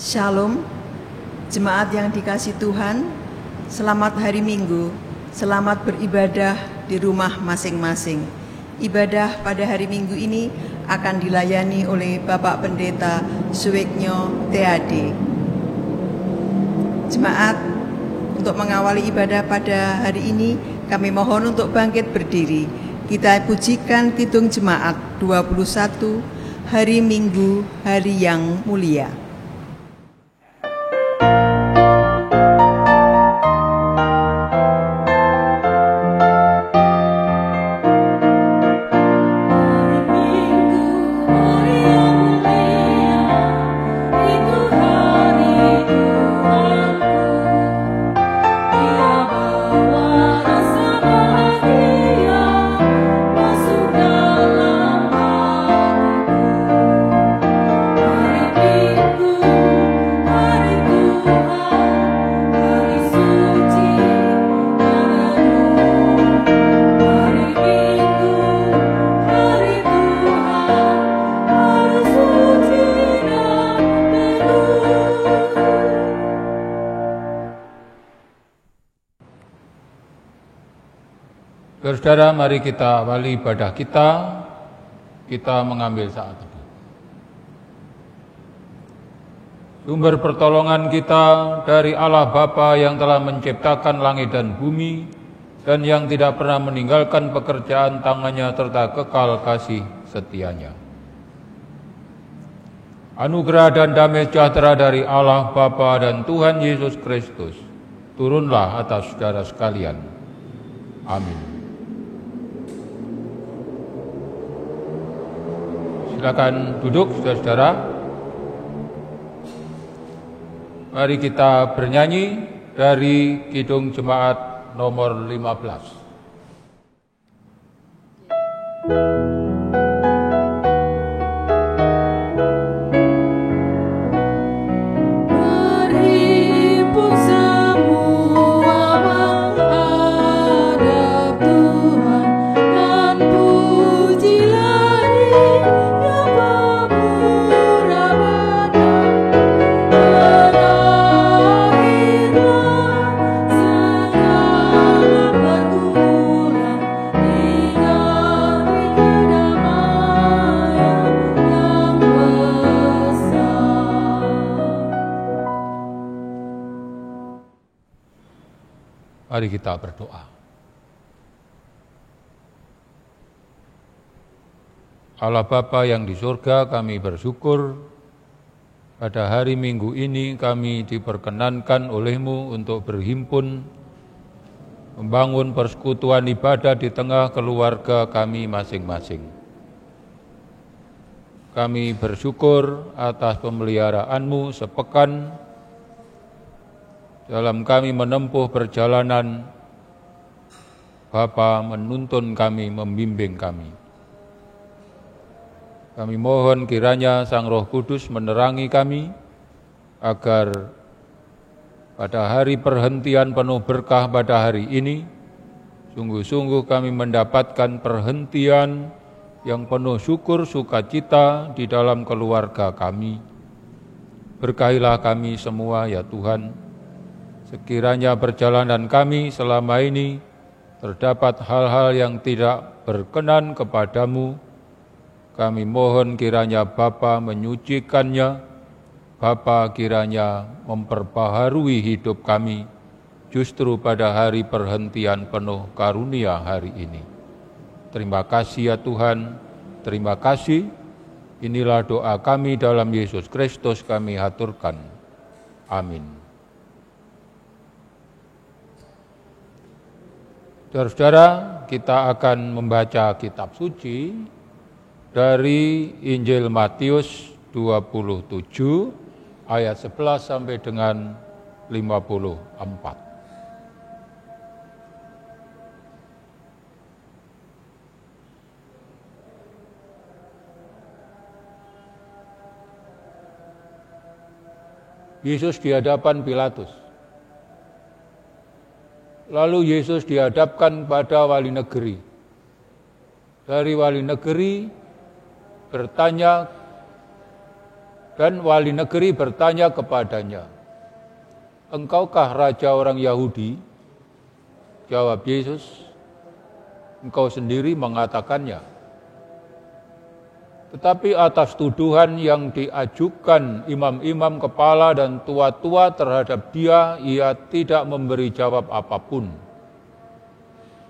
Shalom, jemaat yang dikasihi Tuhan, selamat hari Minggu, selamat beribadah di rumah masing-masing. Ibadah pada hari Minggu ini akan dilayani oleh Bapak Pendeta Suweknyo TAD. Jemaat, untuk mengawali ibadah pada hari ini, kami mohon untuk bangkit berdiri. Kita pujikan Kidung Jemaat 21, Hari Minggu, Hari yang Mulia. Saudara, mari kita awali ibadah kita mengambil saat teduh. Sumber pertolongan kita dari Allah Bapa yang telah menciptakan langit dan bumi dan yang tidak pernah meninggalkan pekerjaan tangannya serta kekal kasih setianya. Anugerah dan damai sejahtera dari Allah Bapa dan Tuhan Yesus Kristus turunlah atas saudara sekalian. Amin. Silakan duduk, saudara-saudara. Mari kita bernyanyi dari Kidung Jemaat nomor 15. Mari kita berdoa. Allah Bapa yang di surga, kami bersyukur pada hari Minggu ini kami diperkenankan oleh-Mu untuk berhimpun, membangun persekutuan ibadah di tengah keluarga kami masing-masing. Kami bersyukur atas pemeliharaan-Mu sepekan dalam kami menempuh perjalanan. Bapa menuntun kami, membimbing kami. Kami mohon kiranya Sang Roh Kudus menerangi kami, agar pada hari perhentian penuh berkah pada hari ini, sungguh-sungguh kami mendapatkan perhentian yang penuh syukur sukacita di dalam keluarga kami. Berkahilah kami semua ya Tuhan. Sekiranya perjalanan kami selama ini terdapat hal-hal yang tidak berkenan kepadamu, kami mohon kiranya Bapa menyucikannya, Bapa kiranya memperbaharui hidup kami, justru pada hari perhentian penuh karunia hari ini. Terima kasih ya Tuhan, terima kasih. Inilah doa kami dalam Yesus Kristus kami haturkan. Amin. Saudara-saudara, kita akan membaca kitab suci dari Injil Matius 27 ayat 11 sampai dengan 54. Yesus di hadapan Pilatus. Lalu Yesus dihadapkan pada wali negeri. Dari wali negeri bertanya Dan wali negeri bertanya kepadanya, "Engkaukah raja orang Yahudi?" Jawab Yesus, "Engkau sendiri mengatakannya." Tetapi atas tuduhan yang diajukan imam-imam kepala dan tua-tua terhadap dia, ia tidak memberi jawab apapun.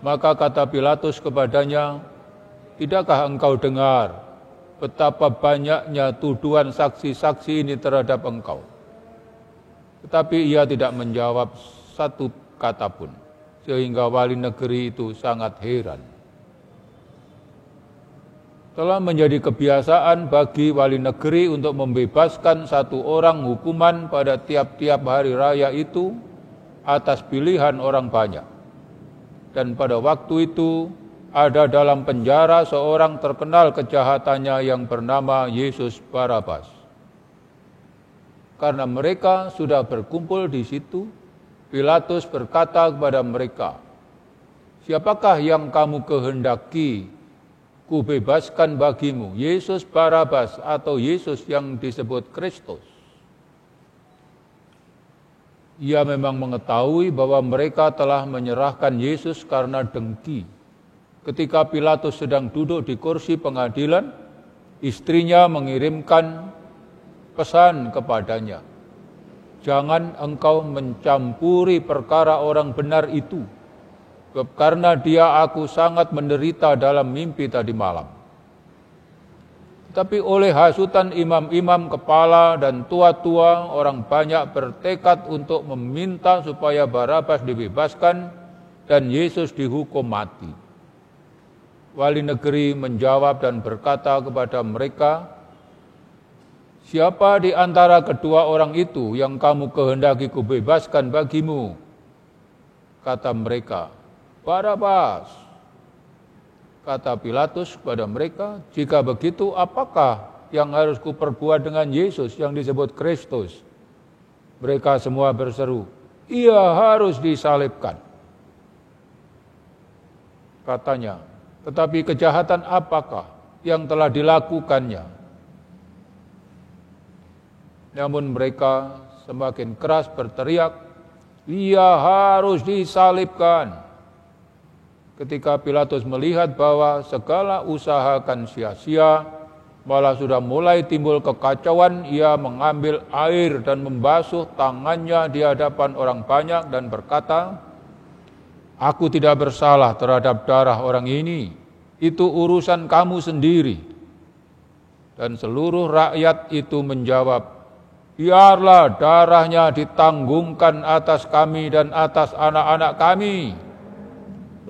Maka kata Pilatus kepadanya, "Tidakkah engkau dengar betapa banyaknya tuduhan saksi-saksi ini terhadap engkau?" Tetapi ia tidak menjawab satu kata pun, sehingga wali negeri itu sangat heran. Telah menjadi kebiasaan bagi wali negeri untuk membebaskan satu orang hukuman pada tiap-tiap hari raya itu atas pilihan orang banyak. Dan pada waktu itu ada dalam penjara seorang terkenal kejahatannya yang bernama Yesus Barabas. Karena mereka sudah berkumpul di situ, Pilatus berkata kepada mereka, "Siapakah yang kamu kehendaki kubebaskan bagimu, Yesus Barabas atau Yesus yang disebut Kristus?" Ia memang mengetahui bahwa mereka telah menyerahkan Yesus karena dengki. Ketika Pilatus sedang duduk di kursi pengadilan, istrinya mengirimkan pesan kepadanya, "Jangan engkau mencampuri perkara orang benar itu, karena dia aku sangat menderita dalam mimpi tadi malam." Tapi oleh hasutan imam-imam kepala dan tua-tua, orang banyak bertekad untuk meminta supaya Barabas dibebaskan dan Yesus dihukum mati. Wali negeri menjawab dan berkata kepada mereka, "Siapa di antara kedua orang itu yang kamu kehendaki kubebaskan bagimu?" Kata mereka, "Barabas." Kata Pilatus kepada mereka, "Jika begitu, apakah yang harus kuperbuat dengan Yesus yang disebut Kristus?" Mereka semua berseru, "Ia harus disalibkan." Katanya, "Tetapi kejahatan apakah yang telah dilakukannya?" Namun mereka semakin keras berteriak, "Ia harus disalibkan." Ketika Pilatus melihat bahwa segala usaha akan sia-sia, malah sudah mulai timbul kekacauan, ia mengambil air dan membasuh tangannya di hadapan orang banyak dan berkata, "Aku tidak bersalah terhadap darah orang ini, itu urusan kamu sendiri." Dan seluruh rakyat itu menjawab, "Biarlah darahnya ditanggungkan atas kami dan atas anak-anak kami."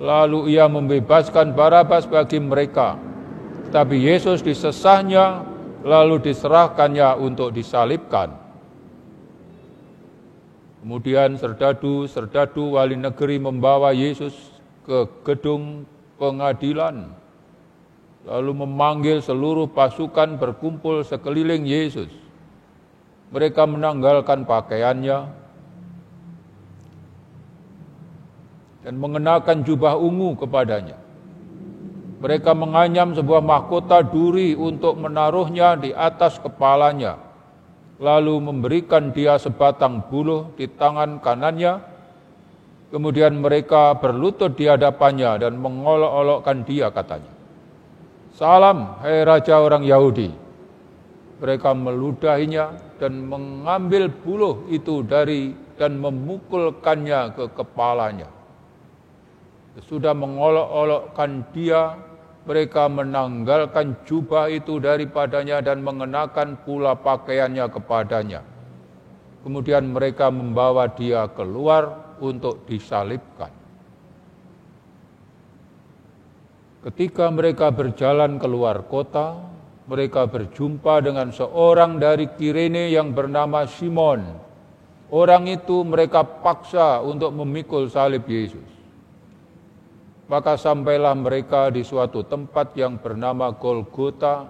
Lalu ia membebaskan Barabas bagi mereka, tapi Yesus disesahnya, lalu diserahkannya untuk disalibkan. Kemudian serdadu-serdadu wali negeri membawa Yesus ke gedung pengadilan, lalu memanggil seluruh pasukan berkumpul sekeliling Yesus. Mereka menanggalkan pakaiannya dan mengenakan jubah ungu kepadanya. Mereka menganyam sebuah mahkota duri untuk menaruhnya di atas kepalanya, lalu memberikan dia sebatang buluh di tangan kanannya. Kemudian mereka berlutut di hadapannya dan mengolok-olokkan dia, katanya, "Salam, hai Raja orang Yahudi." Mereka meludahinya dan mengambil buluh itu dan memukulkannya ke kepalanya. Sudah mengolok-olokkan dia, mereka menanggalkan jubah itu daripadanya dan mengenakan pula pakaiannya kepadanya. Kemudian mereka membawa dia keluar untuk disalibkan. Ketika mereka berjalan keluar kota, mereka berjumpa dengan seorang dari Kirene yang bernama Simon. Orang itu mereka paksa untuk memikul salib Yesus. Maka sampailah mereka di suatu tempat yang bernama Golgota,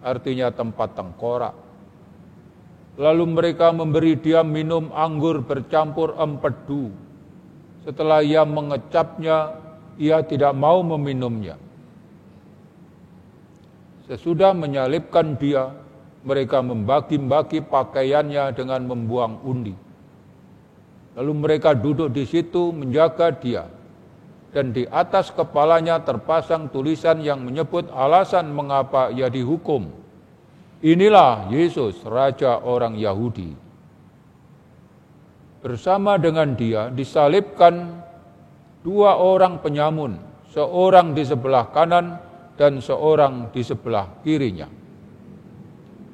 artinya tempat tengkorak. Lalu mereka memberi dia minum anggur bercampur empedu. Setelah ia mengecapnya, ia tidak mau meminumnya. Sesudah menyalibkan dia, mereka membagi-bagi pakaiannya dengan membuang undi. Lalu mereka duduk di situ menjaga dia. Dan di atas kepalanya terpasang tulisan yang menyebut alasan mengapa ia dihukum. Inilah Yesus, Raja orang Yahudi. Bersama dengan dia disalibkan 2 orang penyamun, seorang di sebelah kanan dan seorang di sebelah kirinya.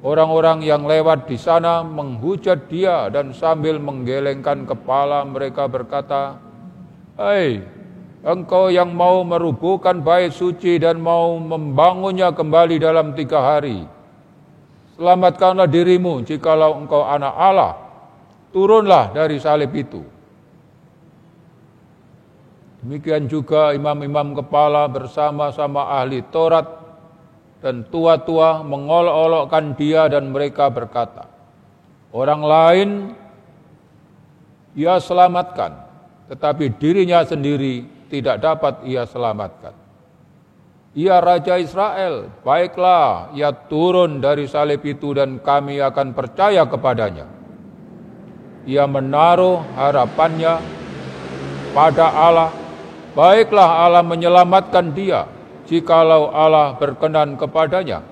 Orang-orang yang lewat di sana menghujat dia dan sambil menggelengkan kepala mereka berkata, "Hai, engkau yang mau merubuhkan bait suci dan mau membangunnya kembali dalam 3 hari. Selamatkanlah dirimu jikalau engkau anak Allah. Turunlah dari salib itu." Demikian juga imam-imam kepala bersama-sama ahli Taurat dan tua-tua mengolok-olokkan dia dan mereka berkata, "Orang lain ia selamatkan, tetapi dirinya sendiri tidak dapat ia selamatkan. Ia Raja Israel, baiklah ia turun dari salib itu dan kami akan percaya kepadanya. Ia menaruh harapannya pada Allah, baiklah Allah menyelamatkan dia, jikalau Allah berkenan kepadanya,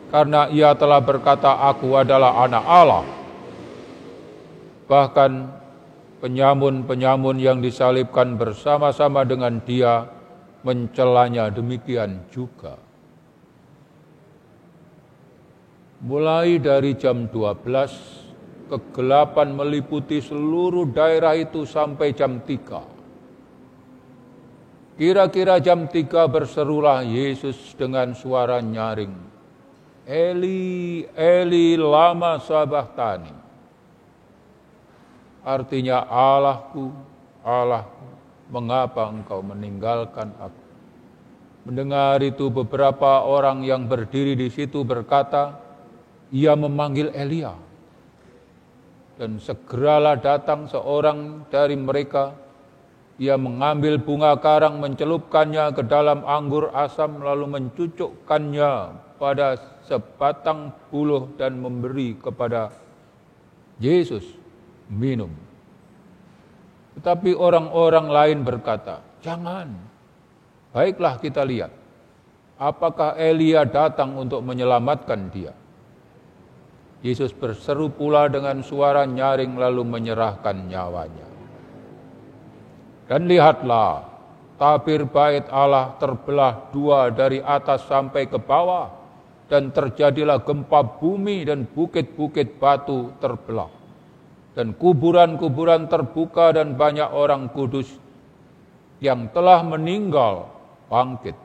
karena ia telah berkata, aku adalah anak Allah." Bahkan penyamun-penyamun yang disalibkan bersama-sama dengan dia mencelanya demikian juga. Mulai dari jam 12, kegelapan meliputi seluruh daerah itu sampai jam 3. Kira-kira jam 3 berserulah Yesus dengan suara nyaring, "Eli, Eli, lama sabachthani." Artinya, "Allahku, Allahku, mengapa engkau meninggalkan aku?" Mendengar itu beberapa orang yang berdiri di situ berkata, "Ia memanggil Elia." Dan segeralah datang seorang dari mereka. Ia mengambil bunga karang, mencelupkannya ke dalam anggur asam, lalu mencucukkannya pada sebatang buluh dan memberi kepada Yesus minum. Tetapi orang-orang lain berkata, "Jangan, baiklah kita lihat, apakah Elia datang untuk menyelamatkan dia?" Yesus berseru pula dengan suara nyaring lalu menyerahkan nyawanya. Dan lihatlah, tabir bait Allah terbelah 2 dari atas sampai ke bawah, dan terjadilah gempa bumi dan bukit-bukit batu terbelah. Dan kuburan-kuburan terbuka dan banyak orang kudus yang telah meninggal bangkit.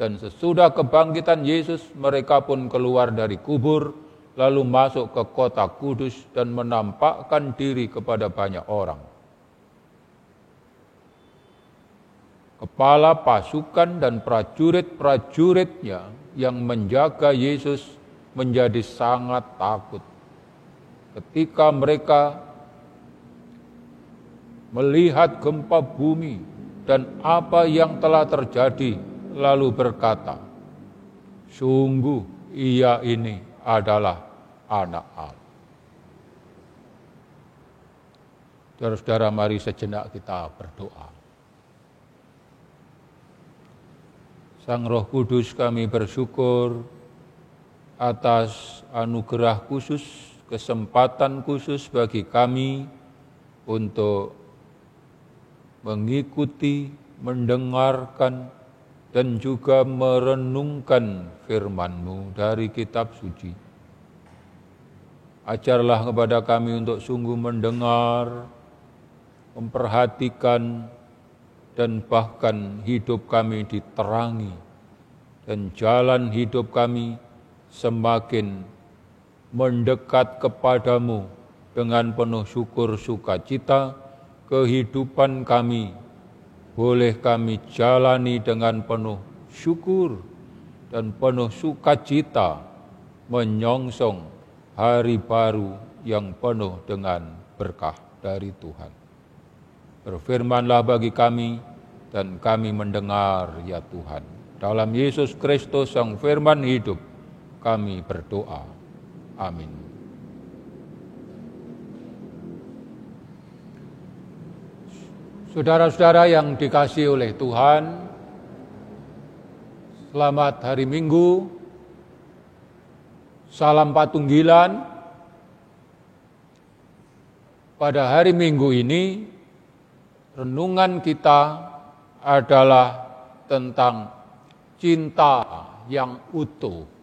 Dan sesudah kebangkitan Yesus, mereka pun keluar dari kubur, lalu masuk ke kota kudus dan menampakkan diri kepada banyak orang. Kepala pasukan dan prajurit-prajuritnya yang menjaga Yesus menjadi sangat takut ketika mereka melihat gempa bumi dan apa yang telah terjadi, lalu berkata, "Sungguh ia ini adalah anak Allah." Saudara-saudara, mari sejenak kita berdoa. Sang Roh Kudus, kami bersyukur atas anugerah khusus, kesempatan khusus bagi kami untuk mengikuti, mendengarkan, dan juga merenungkan firman-Mu dari kitab suci. Ajarlah kepada kami untuk sungguh mendengar, memperhatikan, dan bahkan hidup kami diterangi, dan jalan hidup kami semakin mendekat kepadamu dengan penuh syukur sukacita. Kehidupan kami boleh kami jalani dengan penuh syukur dan penuh sukacita, menyongsong hari baru yang penuh dengan berkah dari Tuhan. Berfirmanlah bagi kami, dan kami mendengar ya Tuhan. Dalam Yesus Kristus Sang Firman hidup, kami berdoa. Amin. Saudara-saudara yang dikasihi oleh Tuhan, selamat hari Minggu, salam Patunggilan. Pada hari Minggu ini, renungan kita adalah tentang cinta yang utuh.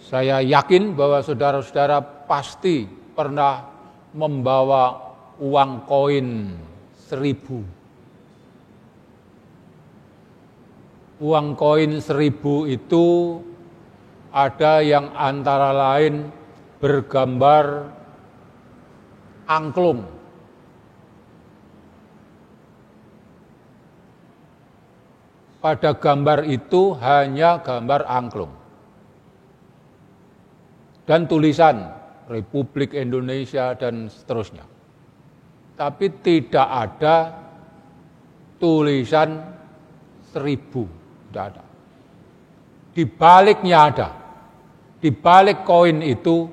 Saya yakin bahwa saudara-saudara pasti pernah membawa uang koin 1.000. Uang koin 1.000 itu ada yang antara lain bergambar angklung. Pada gambar itu hanya gambar angklung. Dan tulisan Republik Indonesia dan seterusnya. Tapi tidak ada tulisan 1.000, tidak ada. Di baliknya ada. Di balik koin itu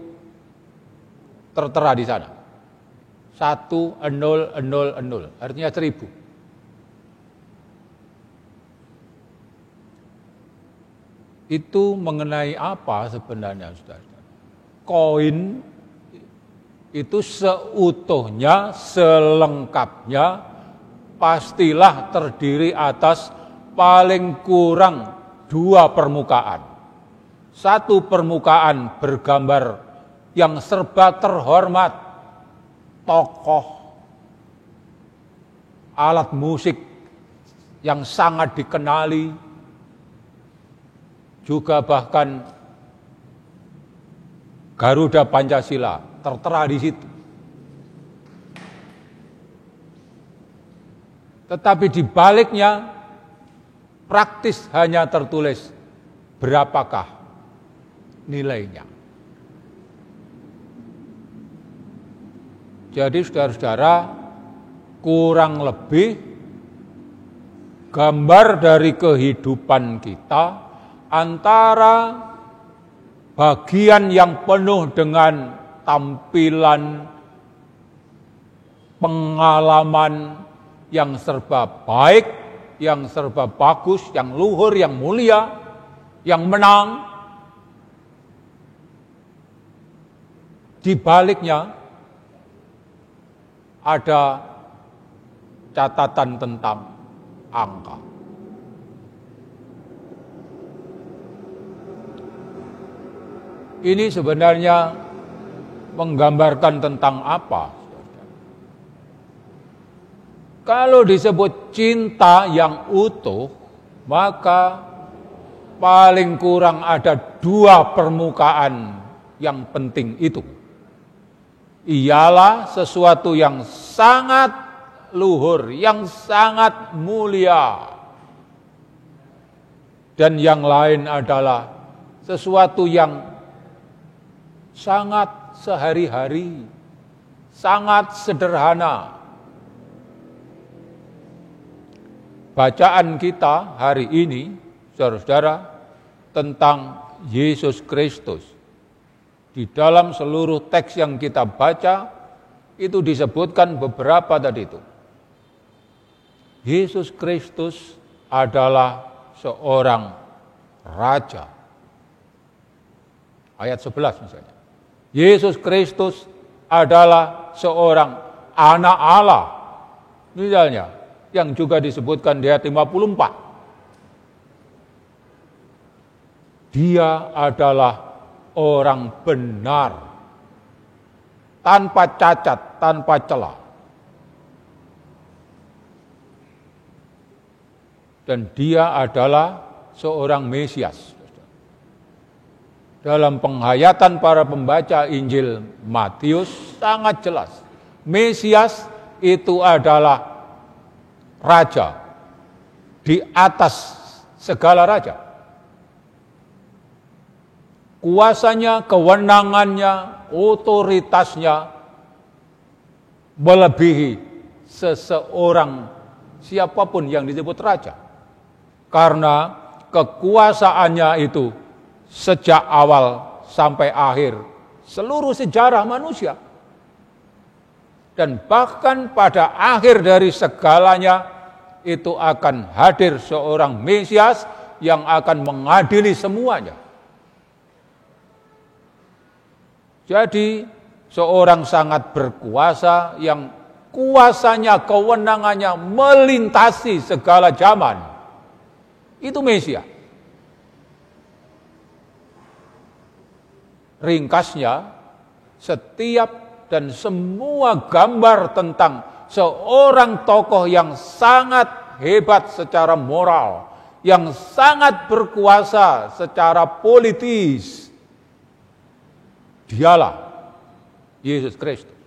tertera di sana. 1000, artinya 1.000. Itu mengenai apa sebenarnya, saudara? Koin itu seutuhnya, selengkapnya pastilah terdiri atas paling kurang 2 permukaan. 1 permukaan bergambar yang serba terhormat, tokoh, alat musik yang sangat dikenali, juga bahkan Garuda Pancasila tertera di situ. Tetapi di baliknya praktis hanya tertulis berapakah nilainya. Jadi saudara-saudara, kurang lebih gambar dari kehidupan kita antara bagian yang penuh dengan tampilan, pengalaman yang serba baik, yang serba bagus, yang luhur, yang mulia, yang menang. Di baliknya ada catatan tentang angka. Ini sebenarnya menggambarkan tentang apa? Kalau disebut cinta yang utuh, maka paling kurang ada 2 permukaan yang penting itu. Ialah sesuatu yang sangat luhur, yang sangat mulia. Dan yang lain adalah sesuatu yang sangat sehari-hari, sangat sederhana. Bacaan kita hari ini, saudara-saudara, tentang Yesus Kristus. Di dalam seluruh teks yang kita baca, itu disebutkan beberapa tadi itu. Yesus Kristus adalah seorang raja. Ayat 11 misalnya. Yesus Kristus adalah seorang anak Allah. Misalnya, yang juga disebutkan di ayat 54. Dia adalah orang benar, tanpa cacat, tanpa celah. Dan dia adalah seorang Mesias. Dalam penghayatan para pembaca Injil Matius sangat jelas. Mesias itu adalah raja di atas segala raja. Kuasanya, kewenangannya, otoritasnya melebihi seseorang siapapun yang disebut raja. Karena kekuasaannya itu sejak awal sampai akhir seluruh sejarah manusia. Dan bahkan pada akhir dari segalanya itu akan hadir seorang Mesias yang akan mengadili semuanya. Jadi seorang sangat berkuasa yang kuasanya, kewenangannya melintasi segala zaman. Itu Mesias. Ringkasnya, setiap dan semua gambar tentang seorang tokoh yang sangat hebat secara moral, yang sangat berkuasa secara politis, dialah Yesus Kristus.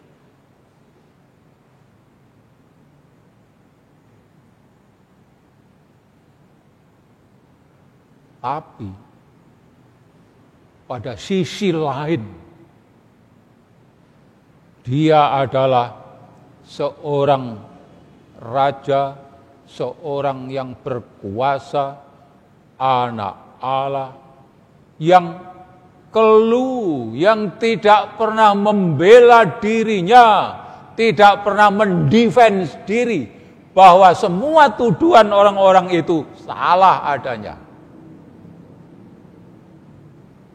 Tapi pada sisi lain, dia adalah seorang raja, seorang yang berkuasa, anak Allah, yang keluh, yang tidak pernah membela dirinya, tidak pernah mendefense diri, bahwa semua tuduhan orang-orang itu salah adanya.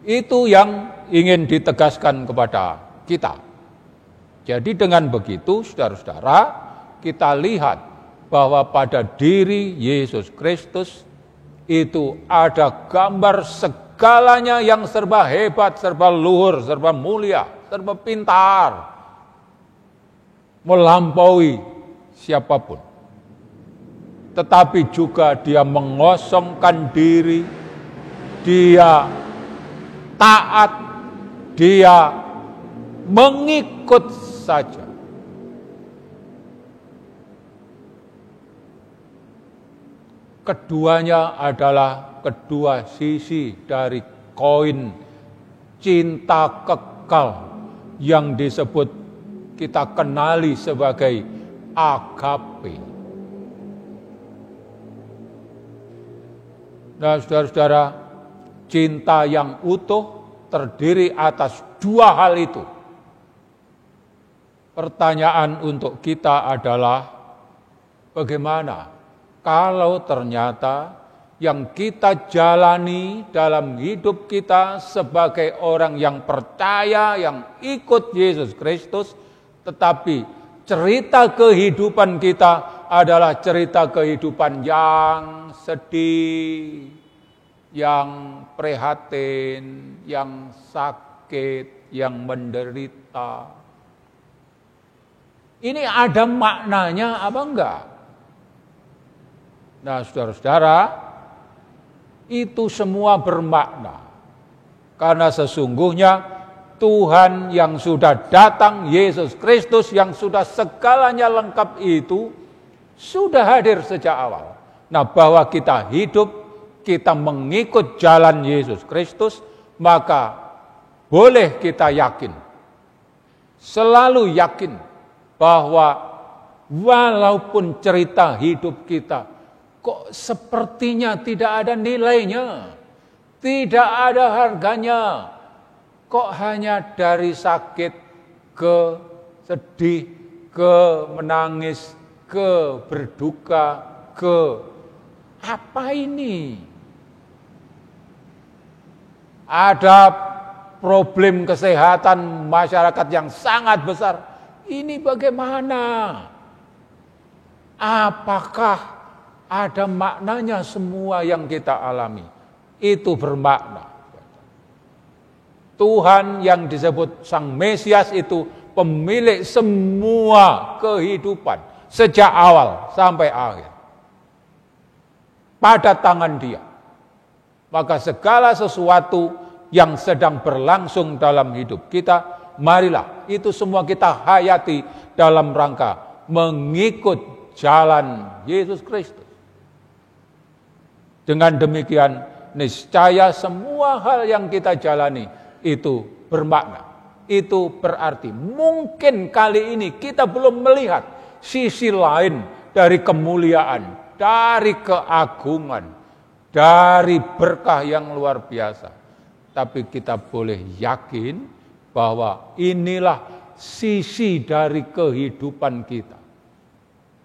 Itu yang ingin ditegaskan kepada kita. Jadi dengan begitu, saudara-saudara, kita lihat bahwa pada diri Yesus Kristus itu ada gambar segalanya yang serba hebat, serba luhur, serba mulia, serba pintar, melampaui siapapun. Tetapi juga dia mengosongkan diri, dia taat, dia mengikut saja. Keduanya adalah kedua sisi dari koin cinta kekal yang disebut kita kenali sebagai agape. Nah, saudara-saudara, cinta yang utuh terdiri atas dua hal itu. Pertanyaan untuk kita adalah, bagaimana kalau ternyata yang kita jalani dalam hidup kita sebagai orang yang percaya, yang ikut Yesus Kristus, tetapi cerita kehidupan kita adalah cerita kehidupan yang sedih, yang prihatin, yang sakit, yang menderita. Ini ada maknanya apa enggak? Nah, saudara-saudara, itu semua bermakna. Karena sesungguhnya Tuhan yang sudah datang, Yesus Kristus yang sudah segalanya lengkap itu, sudah hadir sejak awal. Nah, bahwa kita hidup, kita mengikut jalan Yesus Kristus, maka boleh kita yakin, selalu yakin, bahwa walaupun cerita hidup kita kok sepertinya tidak ada nilainya, tidak ada harganya, kok hanya dari sakit ke sedih, ke menangis, ke berduka, ke apa ini? Ada problem kesehatan masyarakat yang sangat besar. Ini bagaimana? Apakah ada maknanya semua yang kita alami? Itu bermakna. Tuhan yang disebut Sang Mesias itu pemilik semua kehidupan sejak awal sampai akhir. Pada tangan Dia. Maka segala sesuatu yang sedang berlangsung dalam hidup kita, marilah itu semua kita hayati dalam rangka mengikut jalan Yesus Kristus. Dengan demikian, niscaya semua hal yang kita jalani itu bermakna. Itu berarti mungkin kali ini kita belum melihat sisi lain dari kemuliaan, dari keagungan, dari berkah yang luar biasa. Tapi kita boleh yakin bahwa inilah sisi dari kehidupan kita.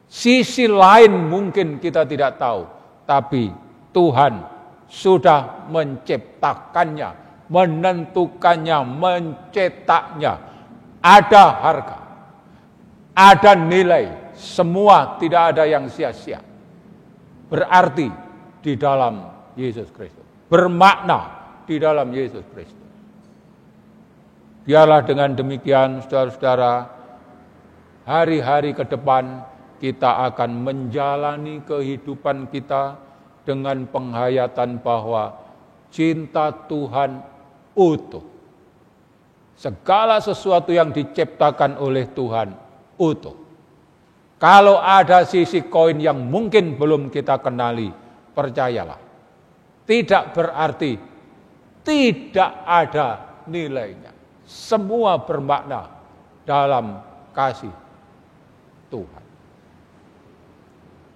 Sisi lain mungkin kita tidak tahu, tapi Tuhan sudah menciptakannya, menentukannya, mencetaknya. Ada harga, ada nilai, semua tidak ada yang sia-sia. Berarti di dalam Yesus Kristus, bermakna di dalam Yesus Kristus. Biarlah dengan demikian, saudara-saudara, hari-hari ke depan kita akan menjalani kehidupan kita dengan penghayatan bahwa cinta Tuhan utuh. Segala sesuatu yang diciptakan oleh Tuhan utuh. Kalau ada sisi koin yang mungkin belum kita kenali, percayalah, tidak berarti tidak ada nilainya. Semua bermakna dalam kasih Tuhan.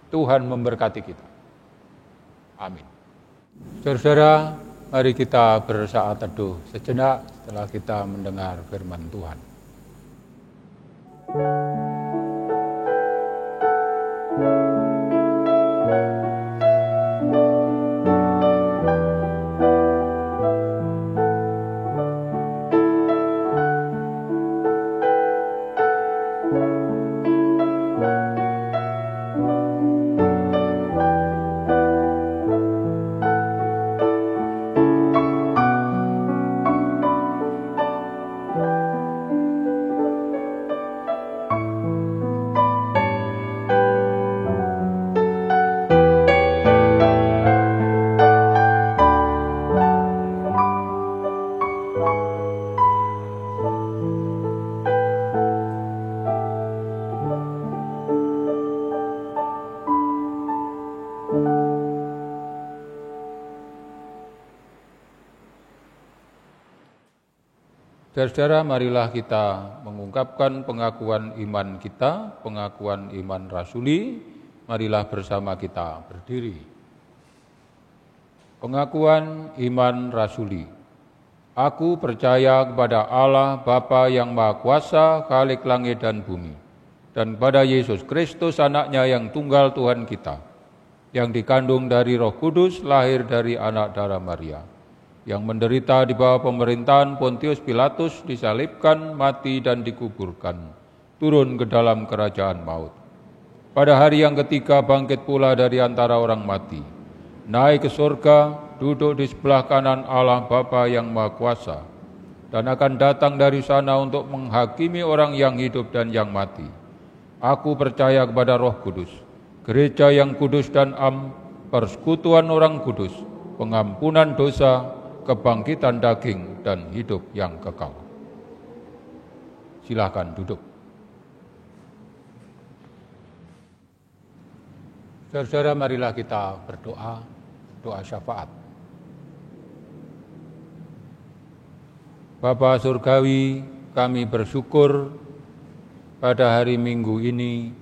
Tuhan memberkati kita. Amin. Saudara-saudara, mari kita bersaat teduh sejenak setelah kita mendengar firman Tuhan. Saudara-saudara, marilah kita mengungkapkan pengakuan iman kita, pengakuan iman rasuli. Marilah bersama kita berdiri. Pengakuan iman rasuli. Aku percaya kepada Allah Bapa yang Maha Kuasa, Khalik langit dan bumi, dan kepada Yesus Kristus anaknya yang tunggal Tuhan kita, yang dikandung dari Roh Kudus, lahir dari anak darah Maria, yang menderita di bawah pemerintahan Pontius Pilatus, disalibkan, mati dan dikuburkan, turun ke dalam kerajaan maut. Pada hari yang ketiga bangkit pula dari antara orang mati, naik ke surga, duduk di sebelah kanan Allah Bapa yang Maha Kuasa, dan akan datang dari sana untuk menghakimi orang yang hidup dan yang mati. Aku percaya kepada Roh Kudus, gereja yang kudus dan persekutuan orang kudus, pengampunan dosa, kebangkitan daging, dan hidup yang kekal. Silakan duduk. Saudara-saudara, marilah kita berdoa, doa syafaat. Bapa Surgawi, kami bersyukur pada hari Minggu ini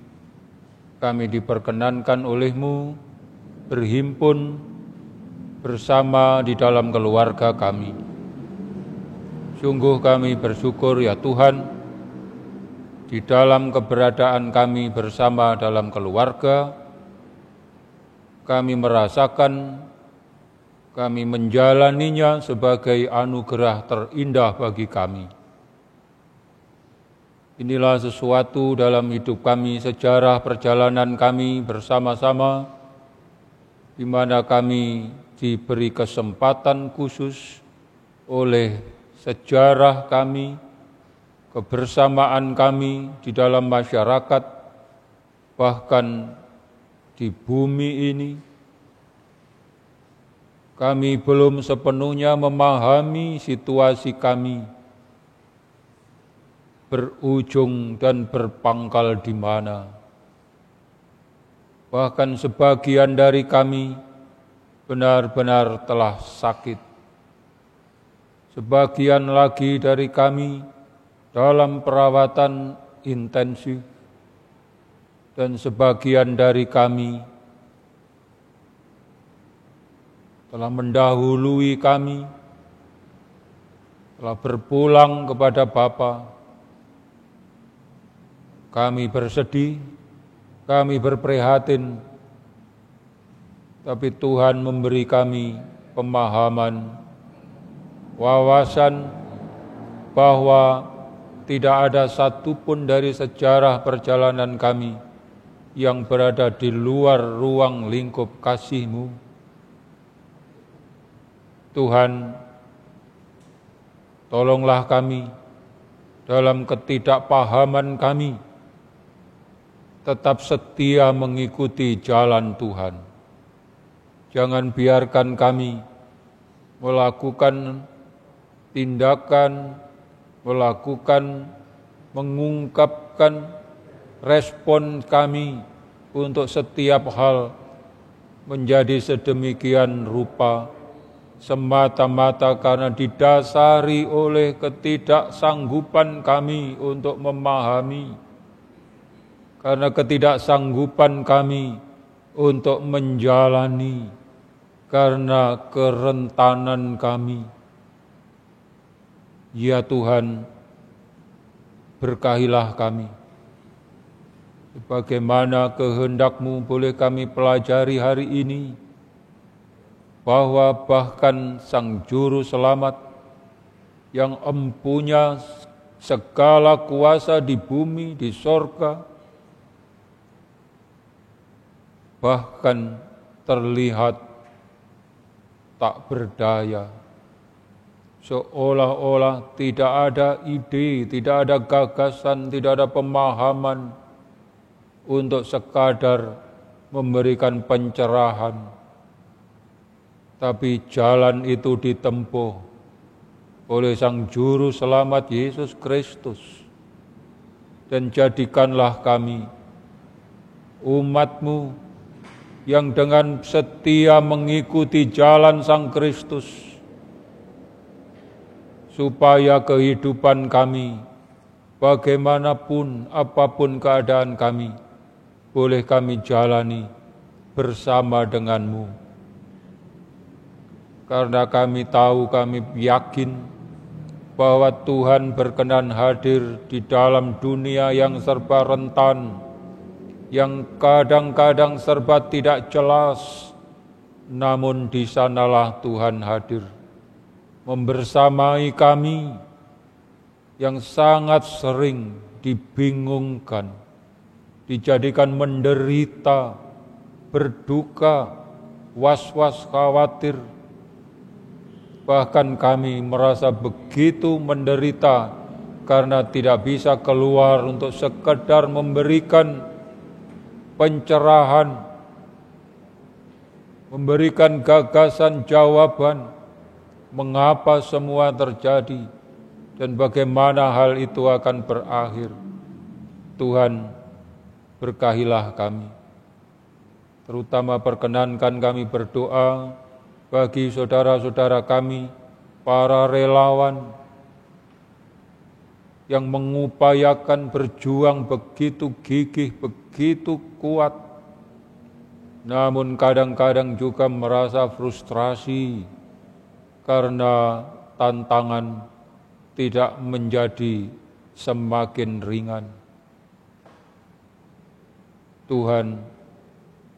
kami diperkenankan oleh-Mu berhimpun bersama di dalam keluarga kami. Sungguh kami bersyukur ya Tuhan, di dalam keberadaan kami bersama dalam keluarga, kami merasakan, kami menjalaninya sebagai anugerah terindah bagi kami. Inilah sesuatu dalam hidup kami, sejarah perjalanan kami bersama-sama, di mana kami diberi kesempatan khusus oleh sejarah kami, kebersamaan kami di dalam masyarakat, bahkan di bumi ini. Kami belum sepenuhnya memahami situasi kami berujung dan berpangkal di mana. Bahkan sebagian dari kami benar-benar telah sakit. Sebagian lagi dari kami dalam perawatan intensif, dan sebagian dari kami telah mendahului kami, telah berpulang kepada Bapa. Kami bersedih, kami berprihatin, tapi Tuhan memberi kami pemahaman, wawasan bahwa tidak ada satupun dari sejarah perjalanan kami yang berada di luar ruang lingkup kasih-Mu. Tuhan, tolonglah kami dalam ketidakpahaman kami, tetap setia mengikuti jalan Tuhan. Jangan biarkan kami melakukan tindakan, mengungkapkan respon kami untuk setiap hal menjadi sedemikian rupa semata-mata karena didasari oleh ketidaksanggupan kami untuk memahami, karena ketidaksanggupan kami untuk menjalani, karena kerentanan kami. Ya Tuhan, berkahilah kami. Sebagaimana kehendak-Mu boleh kami pelajari hari ini, bahwa bahkan Sang Juru Selamat yang empunya segala kuasa di bumi, di sorga, bahkan terlihat tak berdaya, seolah-olah tidak ada ide, tidak ada gagasan, tidak ada pemahaman untuk sekadar memberikan pencerahan. Tapi jalan itu ditempuh oleh Sang Juru Selamat Yesus Kristus. Dan jadikanlah kami umat-Mu yang dengan setia mengikuti jalan Sang Kristus, supaya kehidupan kami, bagaimanapun, apapun keadaan kami, boleh kami jalani bersama dengan-Mu. Karena kami tahu, kami yakin bahwa Tuhan berkenan hadir di dalam dunia yang serba rentan, yang kadang-kadang serba tidak jelas, namun di sanalah Tuhan hadir, membersamai kami yang sangat sering dibingungkan, dijadikan menderita, berduka, was-was, khawatir. Bahkan kami merasa begitu menderita karena tidak bisa keluar untuk sekedar memberikan pencerahan, memberikan gagasan jawaban mengapa semua terjadi dan bagaimana hal itu akan berakhir. Tuhan, berkahilah kami. Terutama perkenankan kami berdoa bagi saudara-saudara kami, para relawan yang mengupayakan berjuang begitu gigih, begitu kuat, namun kadang-kadang juga merasa frustrasi karena tantangan tidak menjadi semakin ringan. Tuhan,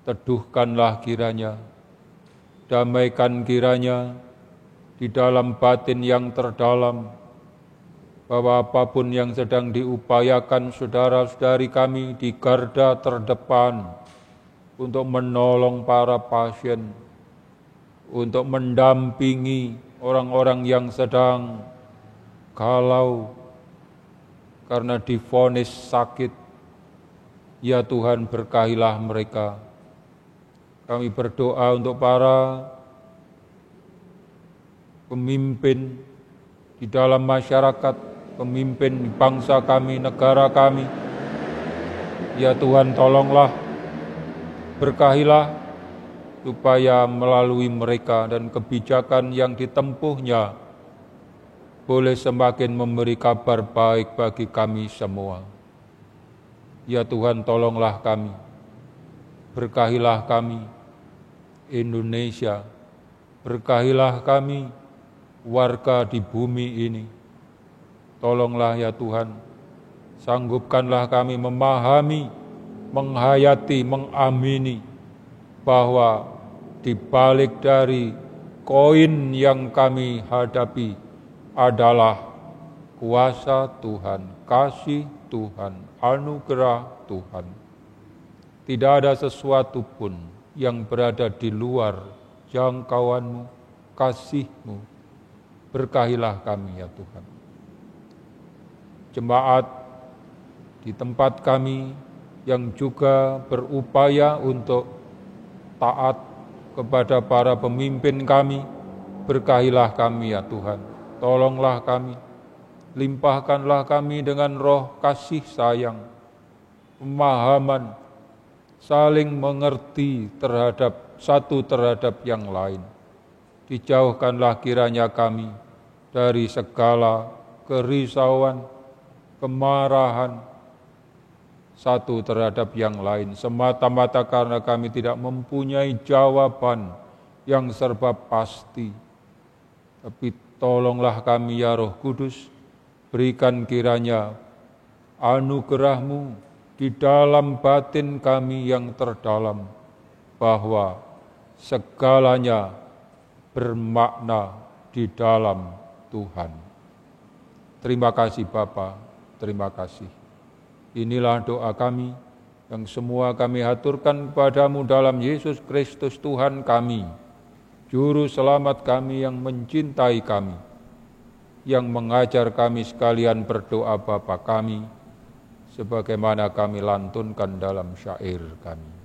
teduhkanlah kiranya, damaikan kiranya di dalam batin yang terdalam, bahwa apapun yang sedang diupayakan saudara-saudari kami di garda terdepan untuk menolong para pasien, untuk mendampingi orang-orang yang sedang galau karena divonis sakit, ya Tuhan, berkahilah mereka. Kami berdoa untuk para pemimpin di dalam masyarakat, pemimpin bangsa kami, negara kami. Ya Tuhan, tolonglah, berkahilah, supaya melalui mereka dan kebijakan yang ditempuhnya boleh semakin memberi kabar baik bagi kami semua. Ya Tuhan, tolonglah kami, berkahilah kami, Indonesia, berkahilah kami, warga di bumi ini. Tolonglah ya Tuhan, sanggupkanlah kami memahami, menghayati, mengamini bahwa di balik dari koin yang kami hadapi adalah kuasa Tuhan, kasih Tuhan, anugerah Tuhan. Tidak ada sesuatu pun yang berada di luar jangkauan-Mu, kasih-Mu. Berkahilah kami ya Tuhan. Jemaat di tempat kami yang juga berupaya untuk taat kepada para pemimpin kami, berkahilah kami ya Tuhan. Tolonglah kami, limpahkanlah kami dengan roh kasih sayang, pemahaman, saling mengerti satu terhadap yang lain. Dijauhkanlah kiranya kami dari segala kerisauan, kemarahan satu terhadap yang lain, semata-mata karena kami tidak mempunyai jawaban yang serba pasti. Tapi tolonglah kami ya Roh Kudus, berikan kiranya anugerah-Mu di dalam batin kami yang terdalam, bahwa segalanya bermakna di dalam Tuhan. Terima kasih Bapa, terima kasih. Inilah doa kami yang semua kami haturkan kepadamu dalam Yesus Kristus Tuhan kami, Juru Selamat kami yang mencintai kami, yang mengajar kami sekalian berdoa Bapa kami, sebagaimana kami lantunkan dalam syair kami.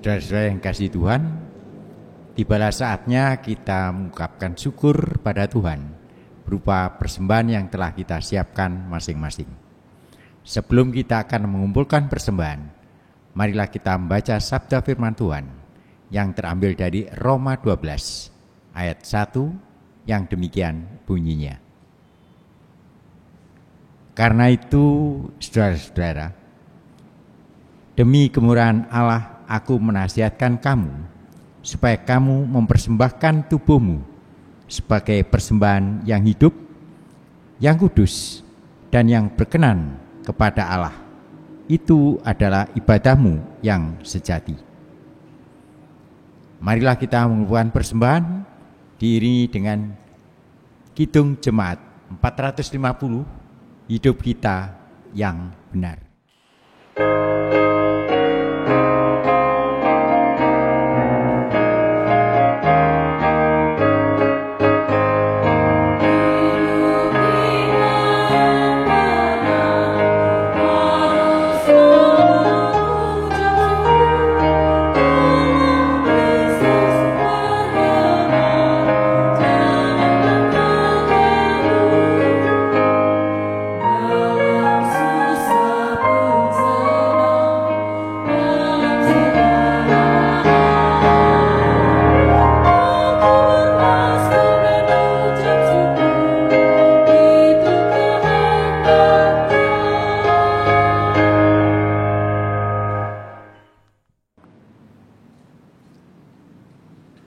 Saudara-saudara yang kasih Tuhan, tibalah saatnya kita mengungkapkan syukur pada Tuhan berupa persembahan yang telah kita siapkan masing-masing. Sebelum kita akan mengumpulkan persembahan, marilah kita membaca sabda firman Tuhan yang terambil dari Roma 12 ayat 1 yang demikian bunyinya. Karena itu, saudara-saudara, demi kemurahan Allah, aku menasihatkan kamu supaya kamu mempersembahkan tubuhmu sebagai persembahan yang hidup, yang kudus, dan yang berkenan kepada Allah. Itu adalah ibadahmu yang sejati. Marilah kita mengumpulkan persembahan diiringi dengan kidung jemaat 450, hidup kita yang benar.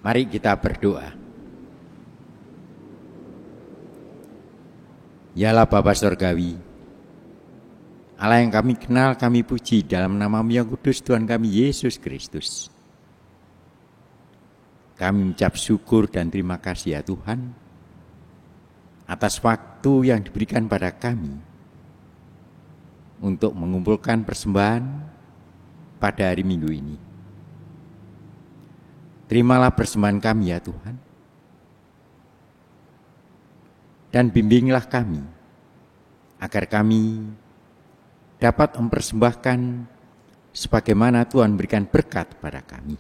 Mari kita berdoa. Yalah Bapa Surgawi, Allah yang kami kenal, kami puji dalam nama-Mu yang kudus, Tuhan kami Yesus Kristus. Kami mengucap syukur dan terima kasih ya Tuhan, atas waktu yang diberikan pada kami untuk mengumpulkan persembahan pada hari Minggu ini. Terimalah persembahan kami ya Tuhan, dan bimbinglah kami, agar kami dapat mempersembahkan sebagaimana Tuhan berikan berkat pada kami.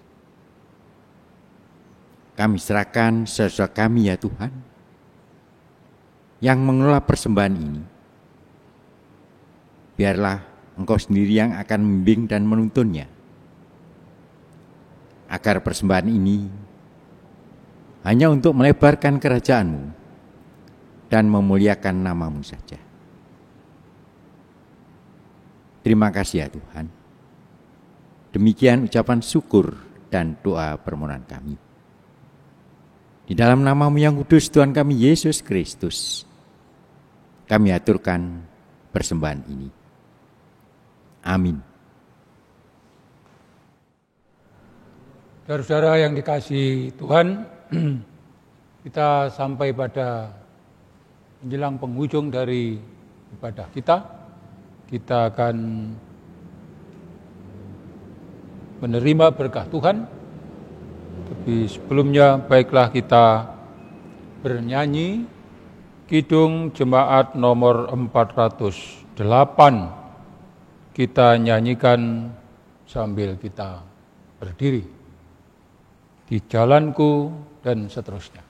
Kami serahkan sesuatu kami ya Tuhan, yang mengelola persembahan ini. Biarlah Engkau sendiri yang akan membimbing dan menuntunnya, agar persembahan ini hanya untuk melebarkan kerajaan-Mu dan memuliakan nama-Mu saja. Terima kasih ya Tuhan. Demikian ucapan syukur dan doa permohonan kami. Di dalam nama-Mu yang kudus, Tuhan kami Yesus Kristus, kami aturkan persembahan ini. Amin. Saudara-saudara yang dikasihi Tuhan, kita sampai pada menjelang penghujung dari ibadah kita. Kita akan menerima berkah Tuhan. Tapi sebelumnya baiklah kita bernyanyi Kidung Jemaat nomor 408. Kita nyanyikan sambil kita berdiri. Di jalanku dan seterusnya.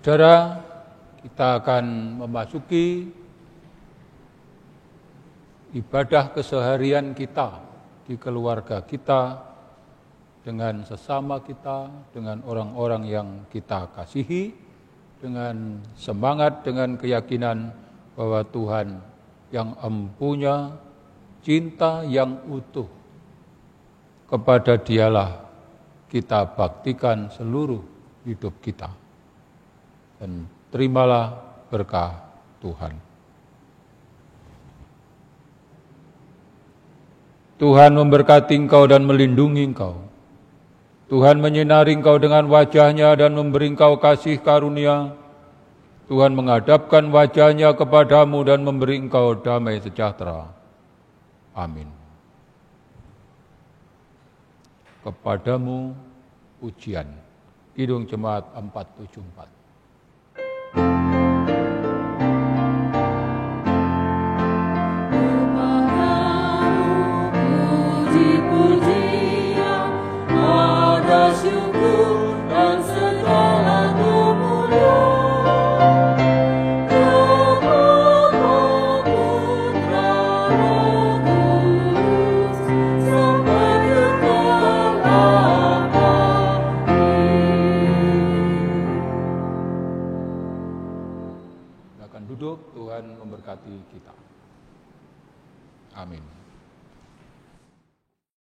Saudara, kita akan memasuki ibadah keseharian kita di keluarga kita, dengan sesama kita, dengan orang-orang yang kita kasihi, dengan semangat, dengan keyakinan bahwa Tuhan yang empunya cinta yang utuh, kepada Dialah kita baktikan seluruh hidup kita. Dan terimalah berkah Tuhan. Tuhan memberkati engkau dan melindungi engkau. Tuhan menyinari engkau dengan wajah-Nya dan memberi engkau kasih karunia. Tuhan menghadapkan wajah-Nya kepadamu dan memberi engkau damai sejahtera. Amin. Kepadamu pujian. Kidung Jemaat 474. Puji-puji Silakan duduk, Tuhan memberkati kita. Amin.